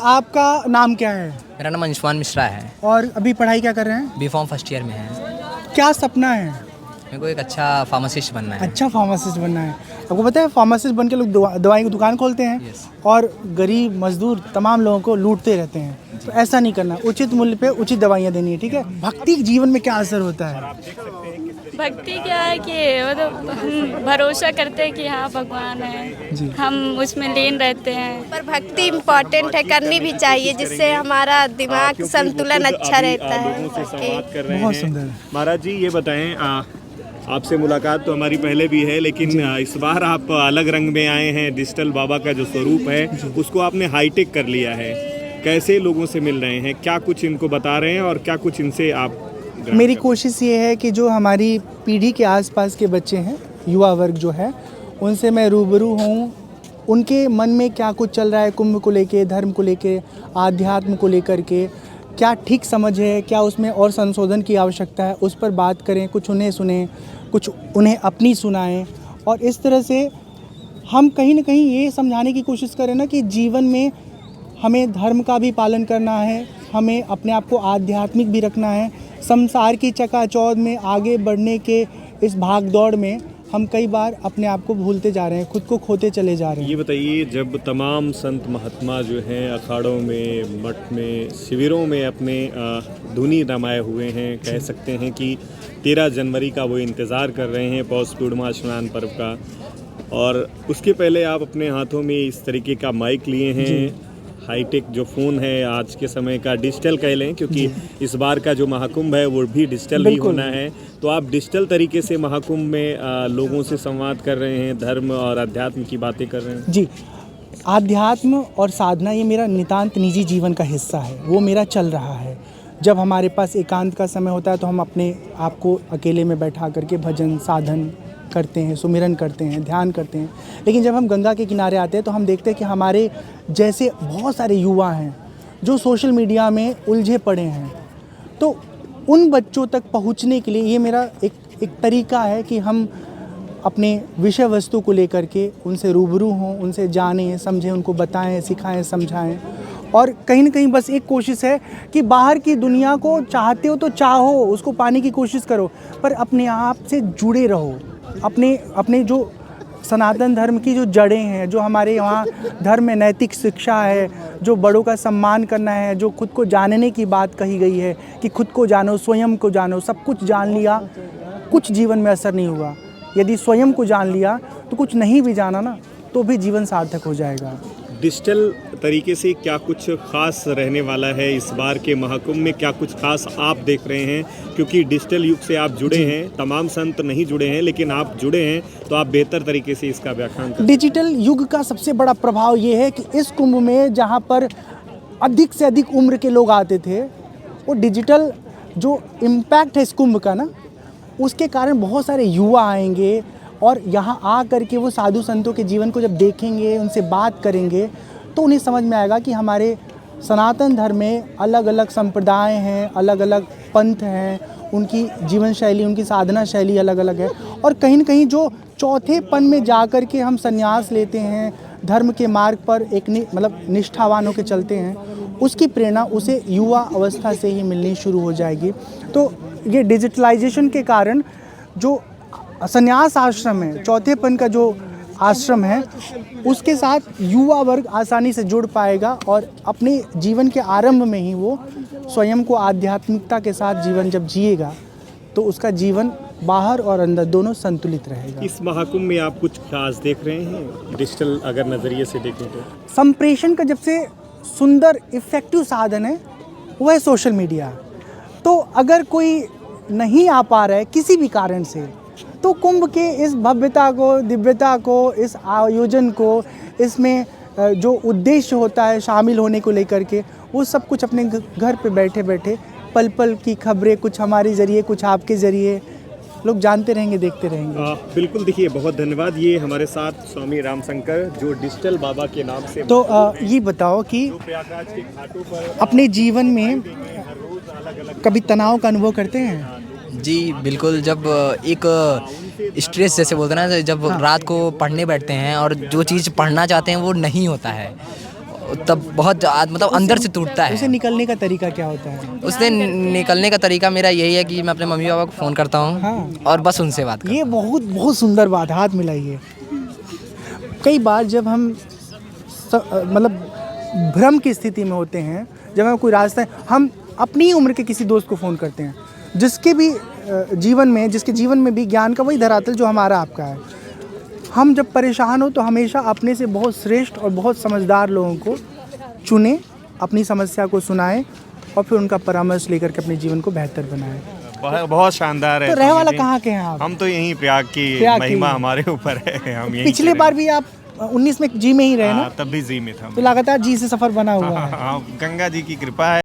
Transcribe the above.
आपका नाम क्या है मेरा नाम अंशुमान मिश्रा है। और अभी पढ़ाई क्या कर रहे हैं? बी.कॉम फर्स्ट ईयर में है। क्या सपना है? मेरे को एक अच्छा फार्मासिस्ट बनना है। अच्छा फार्मासिस्ट बनना है। आपको पता है फार्मासिस्ट बन के लोग दवाई की दुकान खोलते हैं Yes. और गरीब मजदूर तमाम लोगों को लूटते रहते हैं। तो ऐसा नहीं करना, उचित मूल्य पे उचित दवाइयाँ देनी है, ठीक है? भक्ति जीवन में क्या असर होता है? भक्ति क्या है कि मतलब हम भरोसा करते हैं कि हाँ भगवान है, हम उसमें लीन रहते हैं। पर भक्ति इम्पोर्टेंट है, करनी भी चाहिए, जिससे हमारा दिमाग संतुलन अच्छा रहता है। लोगों से संवाद कर रहे बहुत हैं। सुंदर। महाराज जी ये बताएं, आपसे मुलाकात तो हमारी पहले भी है, लेकिन इस बार आप अलग रंग में आए हैं। डिजिटल बाबा का जो स्वरूप है उसको आपने हाईटेक कर लिया है। कैसे लोगों से मिल रहे हैं, क्या कुछ इनको बता रहे हैं और क्या कुछ इनसे आप मेरी कोशिश ये है कि जो हमारी पीढ़ी के आसपास के बच्चे हैं, युवा वर्ग जो है, उनसे मैं रूबरू हूँ। उनके मन में क्या कुछ चल रहा है कुंभ को लेके, धर्म को लेके, आध्यात्म को लेकर के, क्या ठीक समझ है, क्या उसमें और संशोधन की आवश्यकता है, उस पर बात करें। कुछ उन्हें सुने, कुछ उन्हें अपनी सुनाएं और इस तरह से हम कहीं ना कहीं ये समझाने की कोशिश करें ना कि जीवन में हमें धर्म का भी पालन करना है, हमें अपने आप को आध्यात्मिक भी रखना है। संसार की चकाचौंध में आगे बढ़ने के इस भागदौड़ में हम कई बार अपने आप को भूलते जा रहे हैं, खुद को खोते चले जा रहे हैं। ये बताइए, जब तमाम संत महात्मा जो हैं अखाड़ों में, मठ में, शिविरों में अपने धुनी रमाए हुए हैं, कह सकते हैं कि 13 जनवरी का वो इंतज़ार कर रहे हैं, पौष पूर्णिमा स्नान पर्व का, और उसके पहले आप अपने हाथों में इस तरीके का माइक लिए हैं। हाईटेक जो फ़ोन है आज के समय का, डिजिटल कह लें, क्योंकि इस बार का जो महाकुंभ है वो भी डिजिटल ही होना है। तो आप डिजिटल तरीके से महाकुंभ में लोगों से संवाद कर रहे हैं, धर्म और अध्यात्म की बातें कर रहे हैं। जी, आध्यात्म और साधना ये मेरा नितांत निजी जीवन का हिस्सा है, वो मेरा चल रहा है। जब हमारे पास एकांत का समय होता है तो हम अपने आप को अकेले में बैठा करके भजन साधन करते हैं, सुमिरन करते हैं, ध्यान करते हैं। लेकिन जब हम गंगा के किनारे आते हैं तो हम देखते हैं कि हमारे जैसे बहुत सारे युवा हैं जो सोशल मीडिया में उलझे पड़े हैं। तो उन बच्चों तक पहुंचने के लिए ये मेरा एक तरीका है कि हम अपने विषय वस्तु को लेकर के उनसे रूबरू हों, उनसे जानें, समझें, उनको बताएं, सिखाएं, समझाएं। और कहीं ना कहीं बस एक कोशिश है कि बाहर की दुनिया को चाहते हो तो चाहो, उसको पाने की कोशिश करो, पर अपने आप से जुड़े रहो। अपने जो सनातन धर्म की जो जड़ें हैं, जो हमारे यहाँ धर्म में नैतिक शिक्षा है, जो बड़ों का सम्मान करना है, जो खुद को जानने की बात कही गई है कि खुद को जानो, स्वयं को जानो। सब कुछ जान लिया, कुछ जीवन में असर नहीं हुआ। यदि स्वयं को जान लिया तो कुछ नहीं भी जाना ना, तो भी जीवन सार्थक हो जाएगा। डिजिटल तरीके से क्या कुछ खास रहने वाला है इस बार के महाकुंभ में? क्या कुछ खास आप देख रहे हैं? क्योंकि डिजिटल युग से आप जुड़े हैं, तमाम संत नहीं जुड़े हैं, लेकिन आप जुड़े हैं, तो आप बेहतर तरीके से इसका व्याख्यान करें। डिजिटल युग का सबसे बड़ा प्रभाव ये है कि इस कुंभ में जहाँ पर अधिक से अधिक उम्र के लोग आते थे, वो डिजिटल जो इम्पैक्ट है इस कुंभ का ना, उसके कारण बहुत सारे युवा आएंगे और यहाँ आ करके वो साधु संतों के जीवन को जब देखेंगे, उनसे बात करेंगे, तो उन्हें समझ में आएगा कि हमारे सनातन धर्म में अलग अलग संप्रदाय हैं, अलग अलग पंथ हैं, उनकी जीवन शैली, उनकी साधना शैली अलग अलग है। और कहीं न कहीं जो चौथे पन में जा कर के हम संन्यास लेते हैं, धर्म के मार्ग पर एक मतलब निष्ठावान होकर चलते हैं, उसकी प्रेरणा उसे युवा अवस्था से ही मिलनी शुरू हो जाएगी। तो ये डिजिटलाइजेशन के कारण जो संन्यास आश्रम है, चौथेपन का जो आश्रम है, उसके साथ युवा वर्ग आसानी से जुड़ पाएगा और अपने जीवन के आरंभ में ही वो स्वयं को आध्यात्मिकता के साथ जीवन जब जिएगा तो उसका जीवन बाहर और अंदर दोनों संतुलित रहेगा। इस महाकुंभ में आप कुछ खास देख रहे हैं डिजिटल अगर नज़रिए से देखें तो? संप्रेषण का जब से सुंदर इफ़ेक्टिव साधन है वह है सोशल मीडिया। तो अगर कोई नहीं आ पा रहा है किसी भी कारण से, तो कुंभ के इस भव्यता को, दिव्यता को, इस आयोजन को, इसमें जो उद्देश्य होता है शामिल होने को लेकर के, वो सब कुछ अपने घर पे बैठे बैठे पल पल की खबरें, कुछ हमारे ज़रिए, कुछ आपके ज़रिए, लोग जानते रहेंगे, देखते रहेंगे। बिल्कुल। देखिए, बहुत धन्यवाद। ये हमारे साथ स्वामी रामशंकर जो डिजिटल बाबा के नाम से। तो ये बताओ कि प्रयागराज के घाटों पर अपने जीवन में कभी तनाव का अनुभव करते हैं? जी बिल्कुल। जब एक स्ट्रेस जैसे बोलते हैं ना, जब रात को पढ़ने बैठते हैं और जो चीज़ पढ़ना चाहते हैं वो नहीं होता है, तब बहुत मतलब अंदर से टूटता उसे है। निकलने का तरीका क्या होता है? उससे निकलने का तरीका मेरा यही है कि मैं अपने मम्मी पापा को फ़ोन करता हूँ हाँ। और बस उनसे बात करता ये बहुत बहुत सुंदर बात है, हाथ मिलाइए। कई बार जब हम मतलब भ्रम की स्थिति में होते हैं, जब हमें कोई रास्ता है, हम अपनी ही उम्र के किसी दोस्त को फ़ोन करते हैं जिसके भी जिसके जीवन में भी ज्ञान का वही धरातल जो हमारा आपका है। हम जब परेशान हो तो हमेशा अपने से बहुत श्रेष्ठ और बहुत समझदार लोगों को चुनें, अपनी समस्या को सुनाएं और फिर उनका परामर्श लेकर के अपने जीवन को बेहतर बनाएं। बहुत शानदार है। तो रहने वाला स्वामी जी। कहाँ के हैं आप? हम तो यहीं प्रयाग की प्रयाग की। महिमा हमारे ऊपर है, हम यहीं पिछले से बार भी आप 19 में जी में ही रहे ना? तब भी जी में था। तो लगातार जी से सफर बना हुआ है। हाँ, गंगा जी की कृपा है।